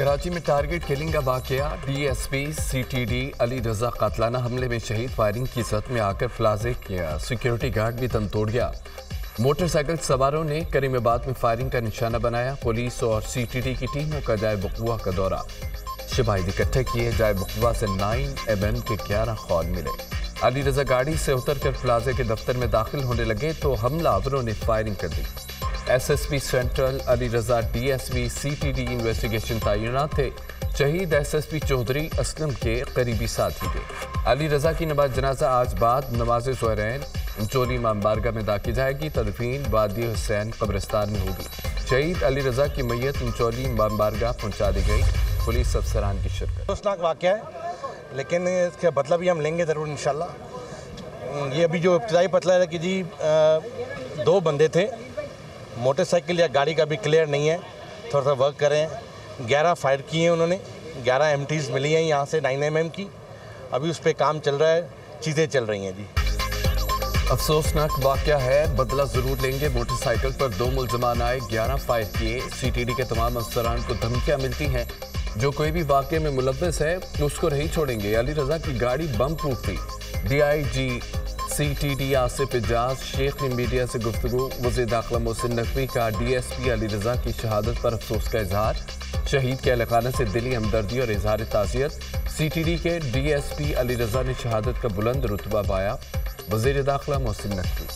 कराची में target killing का वाकया। डीएसपी सीटीडी अली रजा कातलाना हमले में शहीद। फायरिंग की जद में आकर प्लाजे किया, सिक्योरिटी गार्ड भी दम तोड़ गया। मोटरसाइकिल सवारों ने करीमाबाद में फायरिंग का निशाना बनाया। पुलिस और सीटीडी की टीमों का जाए बकुआ का दौरा। शवाहिद इकट्ठे किए। जाए बकुआ से 9mm के 11 खौल मिले। अली रजा गाड़ी से उतरकर प्लाजे के दफ्तर में दाखिल होने लगे तो हमलावरों ने फायरिंग कर दी। एसएसपी सेंट्रल अली रजा डीएसपी सीटीडी इन्वेस्टिगेशन तैनात थे। शहीद एसएसपी चौधरी असलम के करीबी साथी थे। अली रजा की नमाज जनाजा आज बाद नमाज ज़ोहरैन इंचोली इमाम बारगाह में अदा की जाएगी। तदफीन वादी हुसैन कब्रिस्तान में होगी। शहीद अली रजा की मैयत इंचोली इमाम बारगाह पहुँचा दी गई। पुलिस अफसरान की शिरकत। अफसोसनाक वाक़या है, लेकिन इसका बदला भी हम लेंगे ज़रूर इंशाल्लाह। ये अभी जो इब्तिदाई पतला है कि जी 2 बंदे थे, मोटरसाइकिल या गाड़ी का भी क्लियर नहीं है, थोड़ा सा वर्क करें। 11 फायर किए हैं उन्होंने, 11 MTs मिली हैं यहाँ से 9mm की। अभी उस पर काम चल रहा है, चीज़ें चल रही हैं जी। अफसोसनाक वाक़या है, बदला ज़रूर लेंगे। मोटरसाइकिल पर 2 मुलजमान आए, 11 फायर किए। सीटीडी के तमाम अफसरान को धमकियाँ मिलती हैं, जो कोई भी वाक़े में मुलव्वस है उसको नहीं छोड़ेंगे। अली रजा की गाड़ी बम प्रूफ थी। DIG CTD आसिफ एजाज शेख ने मीडिया से गुफ्तगू। वज़ीर दाखिला मोहसिन नकवी का DSP अली रजा की शहादत पर अफसोस का इजहार। शहीद के अहलखाना से दिली हमदर्दी और इजहार ताज़ियत। CTD के DSP अली रजा ने शहादत का बुलंद रुतबा पाया। वज़ीर दाखिला मोहसिन नकवी।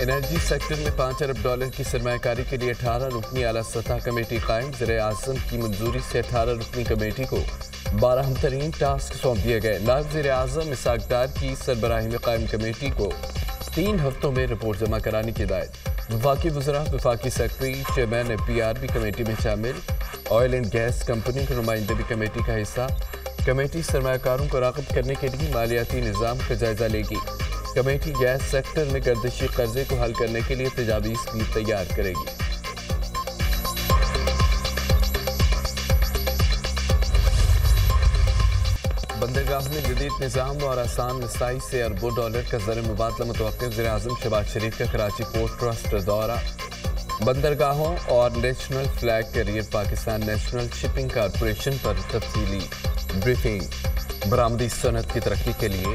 एनर्जी सेक्टर में $5 अरब की सरमायाकारी के लिए 18 रुकनी आला सतह कमेटी कायम। वज़ीर-ए-आज़म की मंजूरी से 18 रुकनी कमेटी को 12 अहम तरीन टास्क सौंप दिए गए। नायब वज़ीर-ए-आज़म इसहाक़ डार की सरबराही में कायम कमेटी को 3 हफ्तों में रिपोर्ट जमा कराने की हिदायत। वफाकी वज़रा, वफाकी सेक्रेटरी, चेयरमैन FPR भी कमेटी में शामिल। ऑयल एंड गैस कंपनी के नुमाइंदे भी कमेटी का हिस्सा। कमेटी सरमायाकारों को राग़िब करने के लिए मालियाती निज़ाम का जायजा लेगी। कमेटी गैस सेक्टर में गर्दिशी कर्जे को हल करने के लिए तजावीज़ भी तैयार करेगी। बंदरगाह में जदीद निज़ाम और आसान रसाई से अरबों डॉलर का ज़र मुबादला मुतवक्किल। वज़ीर-ए-आज़म शहबाज शरीफ का कराची पोर्ट ट्रस्ट दौरा। बंदरगाहों और national flag carrier Pakistan national shipping corporation पर तफसीली ब्रीफिंग। बरामदी सनत की तरक्की के लिए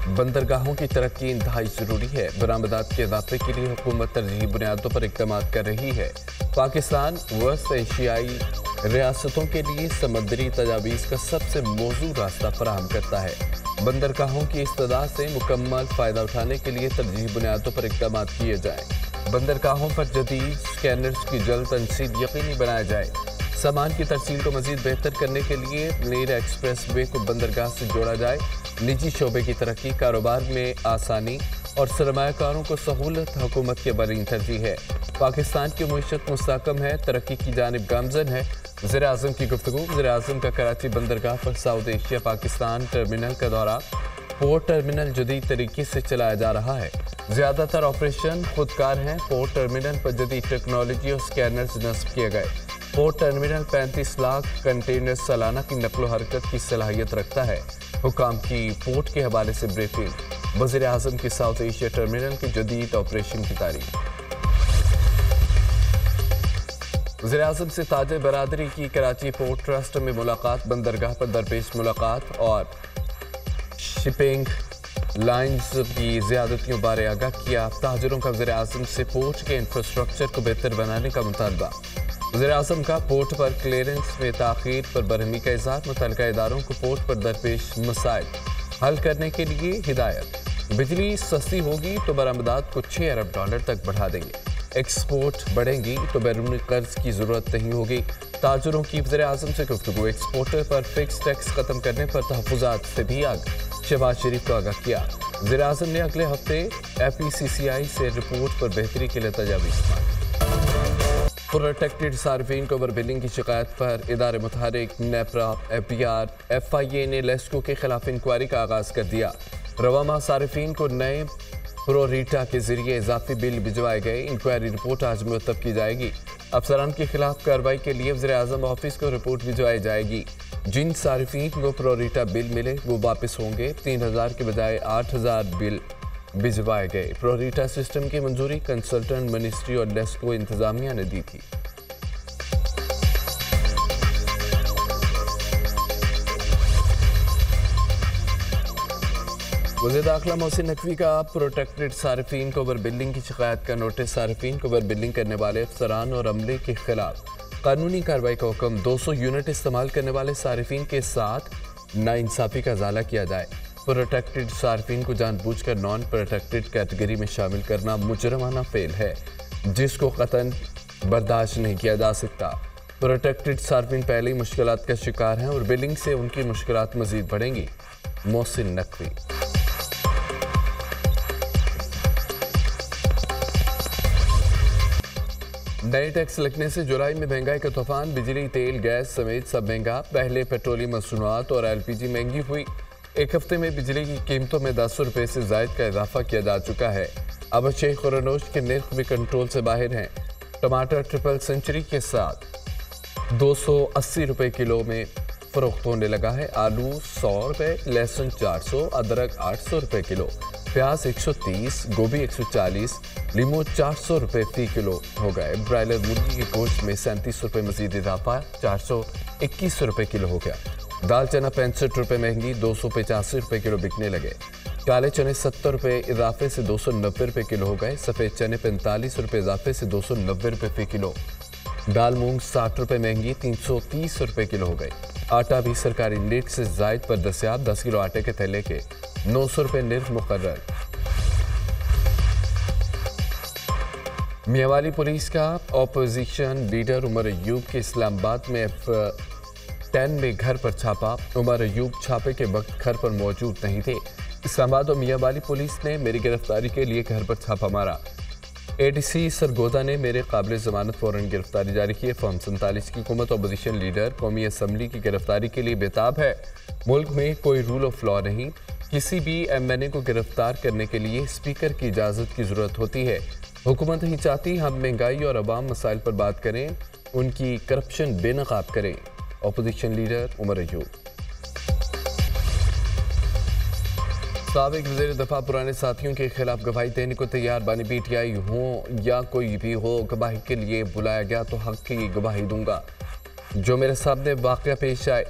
बंदरगाहों की तरक्की इंतहाई ज़रूरी है। बरामदात के इजाफे के लिए हुकूमत तरजीही बुनियादों पर इक़दाम कर रही है। पाकिस्तान वस्त एशियाई रियासतों के लिए समुद्री तजावीज़ का सबसे मौजूद रास्ता फराहम करता है। बंदरगाहों की इस्तदा से मुकम्मल फ़ायदा उठाने के लिए तरजीही बुनियादों पर इक़दाम किए जाएँ। बंदरगाहों पर जदीद स्कैनर्स की जल्द तनसीब यकीनी बनाया जाए। सामान की तरसील को मज़ीद बेहतर करने के लिए नीर एक्सप्रेस वे को बंदरगाह से जोड़ा जाए। निजी शोबे की तरक्की, कारोबार में आसानी और सरमायाकारों को सहूलत हुकूमत के बरीन तरजीह है। पाकिस्तान की मईशत मुस्तहकम है, तरक्की की जानिब गामजन है। वज़ीर-ए-आज़म की गुफ्तगू। वज़ीर-ए-आज़म का कराची बंदरगाह पर साउथ एशिया पाकिस्तान टर्मिनल का दौरा। पोर्ट टर्मिनल जदीद तरीके से चलाया जा रहा है। ज़्यादातर ऑपरेशन खुदकार हैं। पोर्ट टर्मिनल पर जदीद टेक्नोलॉजी और स्कैनर्स नस्ब किए गए। पोर्ट टर्मिनल 35 लाख कंटेनर सालाना की नकलो हरकत की सलाहियत रखता है। हुकाम की पोर्ट के हवाले से ब्रीफिंग। वज़ीर-ए-आज़म की साउथ एशिया टर्मिनल के जदीद ऑपरेशन की तारीफ। वज़ीर-ए-आज़म से ताजे बरादरी की कराची पोर्ट ट्रस्ट में मुलाकात। बंदरगाह पर दरपेश मुलाकात और शिपिंग लाइन्स की ज़्यादतियों बारे आगाह किया। ताजरों का वज़ीर-ए-आज़म से पोर्ट के इंफ्रास्ट्रक्चर को बेहतर बनाने का मुतालबा। वज़ीर-ए-आज़म का पोर्ट पर क्लियरेंस में ताख़ीर पर बरहमी का इज़हार। मुतल्लिका इदारों को पोर्ट पर दरपेश मसाइल हल करने के लिए हिदायत। बिजली सस्ती होगी तो बरामदात को $6 अरब तक बढ़ा देंगे। एक्सपोर्ट बढ़ेंगी तो बैरूनी कर्ज की ज़रूरत नहीं होगी। ताजरों की वज़ीर-ए-आज़म से गुफ्तगू। एक्सपोर्टर पर फिक्स टैक्स ख़त्म करने पर तहफ़्फ़ुज़ात से भी शहबाज शरीफ को आगाह किया। वज़ीर-ए-आज़म ने अगले हफ्ते FECCI से रिपोर्ट पर बेहतरी के लिए तजावीज़ मांगी। प्रोटेक्टेड सार्फिन को ओवर बिलिंग की शिकायत पर इदारे मुतहरिक नेपरा, FPR, FIA ने लेस्को के खिलाफ इंक्वायरी का आगाज़ कर दिया। रवामा सार्फिन को नए प्रोरीटा के जरिए इजाफी बिल भिजवाए गए। इंक्वायरी रिपोर्ट आज मुरतब की जाएगी। अफसरान के खिलाफ कार्रवाई के लिए वज़ीर-ए-आज़म ऑफिस को रिपोर्ट भिजवाई जाएगी। जिन सार्फिन को प्रोरीटा बिल मिले वो वापस होंगे। 3000 के बजाय 8000 बिल भिजवाए गए। प्रोरीटा सिस्टम की मंजूरी कंसल्टेंट मिनिस्ट्री और नेस्को इंतजामिया ने दी थी। वज़ीर दाखिला मोहसिन नकवी का प्रोटेक्टेड सार्फिन को ओवर बिलिंग की शिकायत का नोटिस। सार्फिन को ओवर बिलिंग करने वाले अफसरान और अमले के खिलाफ कानूनी कार्रवाई का हुक्म। 200 यूनिट इस्तेमाल करने वाले सार्फिन के साथ नाइंसाफी का इजाला किया जाए। प्रोटेक्टेड सार्फिन को जानबूझकर नॉन प्रोटेक्टेड कैटेगरी में शामिल करना मुजरमाना फेल है, जिसको कतन बर्दाश्त नहीं किया जा सकता। प्रोटेक्टेड सार्फिन पहले ही मुश्किलात का शिकार हैं और बिलिंग से उनकी मुश्किलात मजीद बढ़ेंगी। मोहसिन नकवी। नए टैक्स लगने से जुलाई में महंगाई का तूफान। बिजली, तेल, गैस समेत सब महंगा। पहले पेट्रोलियम मसनूआत और LPG महंगी हुई। एक हफ्ते में बिजली की कीमतों में 10 रुपये से जायद का इजाफा किया जा चुका है। अब शेख खुरनोश के निर्ख भी कंट्रोल से बाहर हैं। टमाटर ट्रिपल सेंचुरी के साथ 280 रुपये किलो में फरोख्त होने लगा है। आलू 100 रुपये, लहसुन 400, अदरक 800 रुपये किलो, प्याज 130, गोभी 140, लीमू 400 रुपये फी किलो हो गए। ब्रायलर मुर्गी के गोश्त में 37 रुपये मजीद इजाफा, 421 रुपये किलो हो गया। दाल चना 65 रुपये महंगी, 285 रुपये किलो बिकने लगे। काले चने 70 रुपये इजाफे से 290 रुपये किलो हो गए। सफ़ेद चने 45 रुपये इजाफे से 290 रुपये फी किलो। दाल मूंग 60 रुपये महंगी, 330 रुपये किलो हो गई। आटा भी सरकारी रेट से जायद पर दस्याब। 10 किलो आटे के थैले के 900 रुपये निर्ख मुकर्रर। मियांवाली पुलिस का ऑपोजिशन लीडर उमर अयूब के इस्लामाबाद में F10 में घर पर छापा। उमर अयूब छापे के वक्त घर पर मौजूद नहीं थे। इस्लामाबाद और मियांवाली पुलिस ने मेरी गिरफ्तारी के लिए घर पर छापा मारा। ADC सरगोदा ने मेरे काबिल जमानत फौरन गिरफ्तारी जारी की है। फॉर्म 47 की हुकूमत अपोजिशन लीडर कौमी असम्बली की गिरफ्तारी के लिए बेताब है। मुल्क में कोई रूल ऑफ लॉ नहीं। किसी भी MNA को गिरफ्तार करने के लिए स्पीकर की इजाज़त की ज़रूरत होती है। हुकूमत नहीं चाहती हम महंगाई और अवाम मसाइल पर बात करें, उनकी करप्शन बेनकाब करें। Opposition leader Omar Ayub. साबिक वज़ीर दफ़ा पुराने साथियों के खिलाफ गवाही देने को तैयार। बानी PTI हो या कोई भी हो, गवाही के लिए बुलाया गया तो हक की गवाही दूंगा। जो मेरे सामने वाक़या पेश आए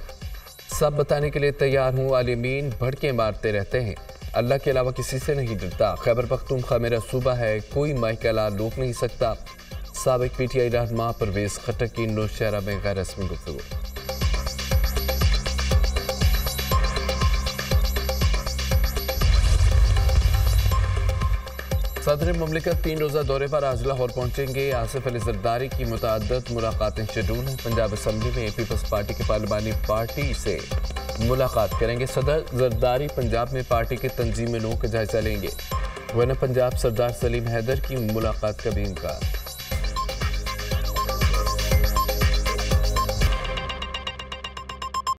सब बताने के लिए तैयार हूँ। आलिमीन भड़के मारते रहते हैं, अल्लाह के अलावा किसी से नहीं डरता। खैबर पख्तूनख्वा मेरा सूबा है, कोई माइकला रोक नहीं सकता। साबिक PTI रहनुमा परवेज़ खट्टक की नौशहरा में गैर रस्मी गुफ्तगू। सदर मुमलिकत 3 रोज़ा दौरे पर आज लाहौर पहुंचेंगे। आसिफ अली जरदारी की मुतअद्दिद मुलाकातें शेड्यूल हैं। पंजाब असम्बली में पीपल्स पार्टी के पार्लिमानी पार्टी से मुलाकात करेंगे। सदर जरदारी पंजाब में पार्टी के तंजीम नू का जायजा लेंगे। वरना पंजाब सरदार सलीम हैदर की मुलाकात का भी इम्कान।